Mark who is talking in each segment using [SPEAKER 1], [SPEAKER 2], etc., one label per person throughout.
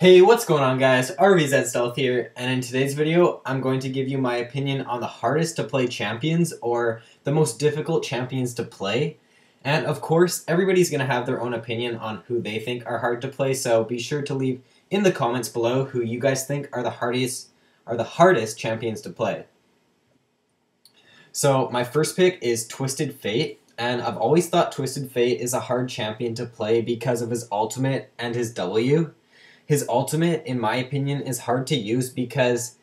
[SPEAKER 1] Hey, what's going on guys? RVZ Stealth here, and in today's video, I'm going to give you my opinion on the hardest to play champions, or the most difficult champions to play. And of course, everybody's going to have their own opinion on who they think are hard to play, so be sure to leave in the comments below who you guys think are the hardest champions to play. So my first pick is Twisted Fate, and I've always thought Twisted Fate is a hard champion to play because of his ultimate and his W. His ultimate, in my opinion, is hard to use because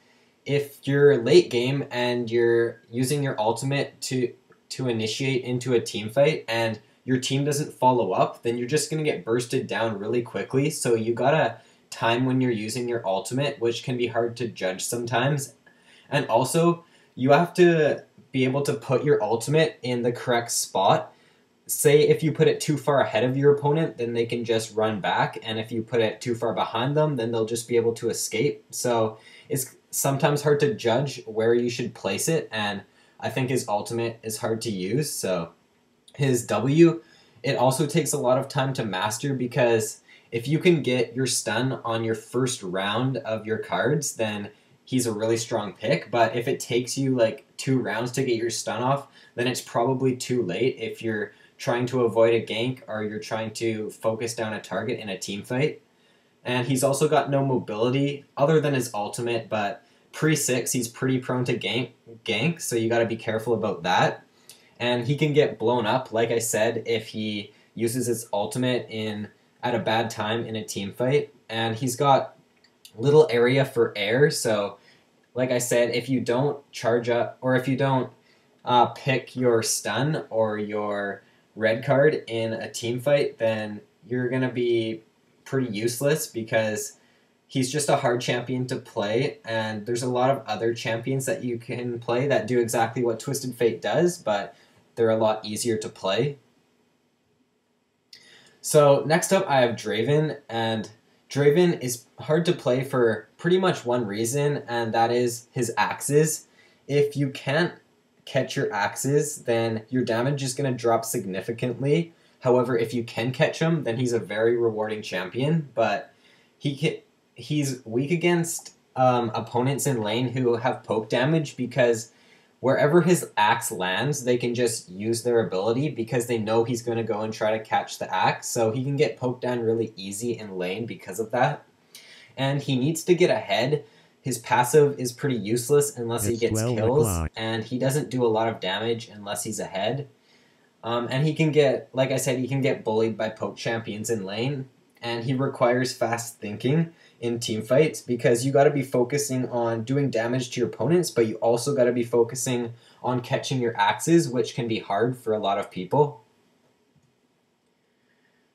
[SPEAKER 1] if you're late game and you're using your ultimate to initiate into a team fight and your team doesn't follow up, then you're just going to get bursted down really quickly. So you gotta time when you're using your ultimate, which can be hard to judge sometimes. And also, you have to be able to put your ultimate in the correct spot. Say if you put it too far ahead of your opponent, then they can just run back, and if you put it too far behind them, then they'll just be able to escape. So it's sometimes hard to judge where you should place it, and I think his ultimate is hard to use. So his W, it also takes a lot of time to master, because if you can get your stun on your first round of your cards, then he's a really strong pick. But if it takes you like 2 rounds to get your stun off, then it's probably too late if you're trying to avoid a gank or you're trying to focus down a target in a team fight. And he's also got no mobility other than his ultimate, but pre-6 he's pretty prone to gank, so you gotta be careful about that. And he can get blown up, like I said, if he uses his ultimate at a bad time in a team fight. And he's got little area for air, so like I said, if you don't charge up, or if you don't pick your stun or your red card in a team fight, then you're going to be pretty useless, because he's just a hard champion to play. And there's a lot of other champions that you can play that do exactly what Twisted Fate does, but they're a lot easier to play. So next up I have Draven, and Draven is hard to play for pretty much one reason, and that is his axes. If you can't catch your axes, then your damage is going to drop significantly. However, if you can catch him, then he's a very rewarding champion, but he's weak against opponents in lane who have poke damage, because wherever his axe lands, they can just use their ability because they know he's going to go and try to catch the axe, so he can get poked down really easy in lane because of that. And he needs to get ahead. His passive is pretty useless unless he gets kills, and he doesn't do a lot of damage unless he's ahead. And he can get, like I said, he can get bullied by poke champions in lane, and he requires fast thinking in team fights, because you got to be focusing on doing damage to your opponents, but you also got to be focusing on catching your axes, which can be hard for a lot of people.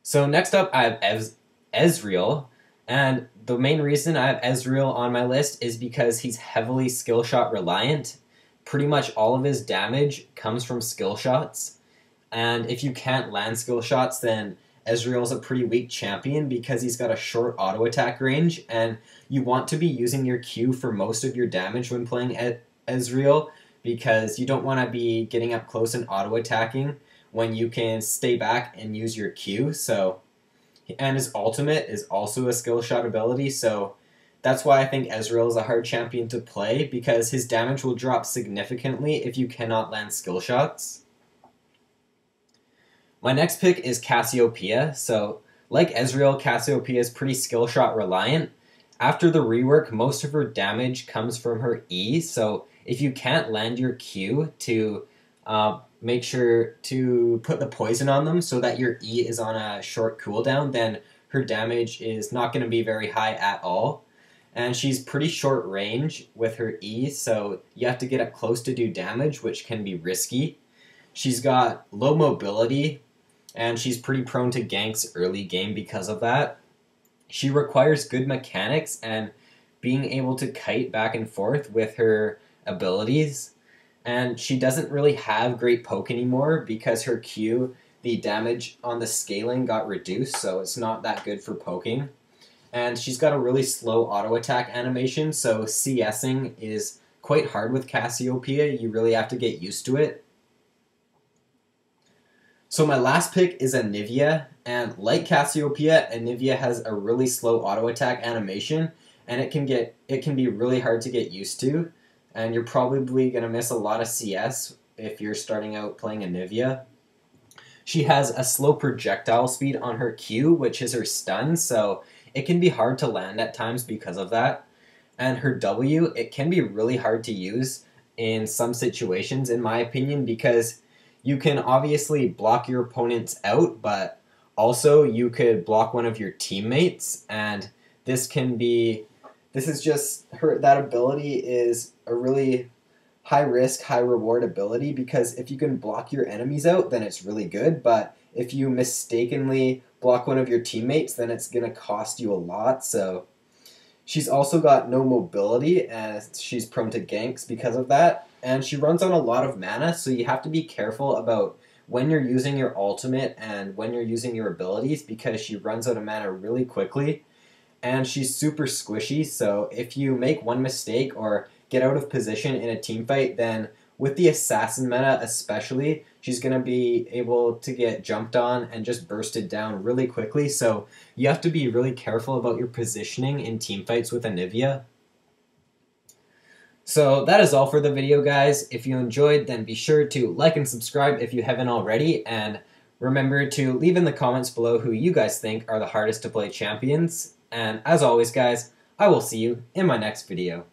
[SPEAKER 1] So next up I have Ezreal. And the main reason I have Ezreal on my list is because he's heavily skill shot reliant. Pretty much all of his damage comes from skill shots. And if you can't land skill shots, then Ezreal's a pretty weak champion, because he's got a short auto attack range, and you want to be using your Q for most of your damage when playing Ezreal, because you don't want to be getting up close and auto attacking when you can stay back and use your Q. And his ultimate is also a skill shot ability, so that's why I think Ezreal is a hard champion to play, because his damage will drop significantly if you cannot land skill shots. My next pick is Cassiopeia. So like Ezreal, Cassiopeia is pretty skill shot reliant. After the rework, most of her damage comes from her E, so if you can't land your Q to make sure to put the poison on them so that your E is on a short cooldown, then her damage is not going to be very high at all. And she's pretty short range with her E, so you have to get up close to do damage, which can be risky. She's got low mobility, and she's pretty prone to ganks early game because of that. She requires good mechanics and being able to kite back and forth with her abilities. And she doesn't really have great poke anymore, because her Q, the damage on the scaling got reduced, so it's not that good for poking. And she's got a really slow auto attack animation, so CSing is quite hard with Cassiopeia. You really have to get used to it. So my last pick is Anivia, and like Cassiopeia, Anivia has a really slow auto attack animation, and it can be really hard to get used to, and you're probably gonna miss a lot of CS if you're starting out playing Anivia. She has a slow projectile speed on her Q, which is her stun, so it can be hard to land at times because of that. And her W, it can be really hard to use in some situations, in my opinion, because you can obviously block your opponents out, but also you could block one of your teammates, and this is just her, that ability is a really high risk, high reward ability, because if you can block your enemies out, then it's really good, but if you mistakenly block one of your teammates, then it's going to cost you a lot. So she's also got no mobility, and she's prone to ganks because of that, and she runs on a lot of mana, so you have to be careful about when you're using your ultimate and when you're using your abilities, because she runs out of mana really quickly, and she's super squishy, so if you make one mistake or get out of position in a team fight, then with the assassin meta especially, she's going to be able to get jumped on and just bursted down really quickly, so you have to be really careful about your positioning in team fights with Anivia. So that is all for the video, guys. If you enjoyed, then be sure to like and subscribe if you haven't already, and remember to leave in the comments below who you guys think are the hardest to play champions. And as always, guys, I will see you in my next video.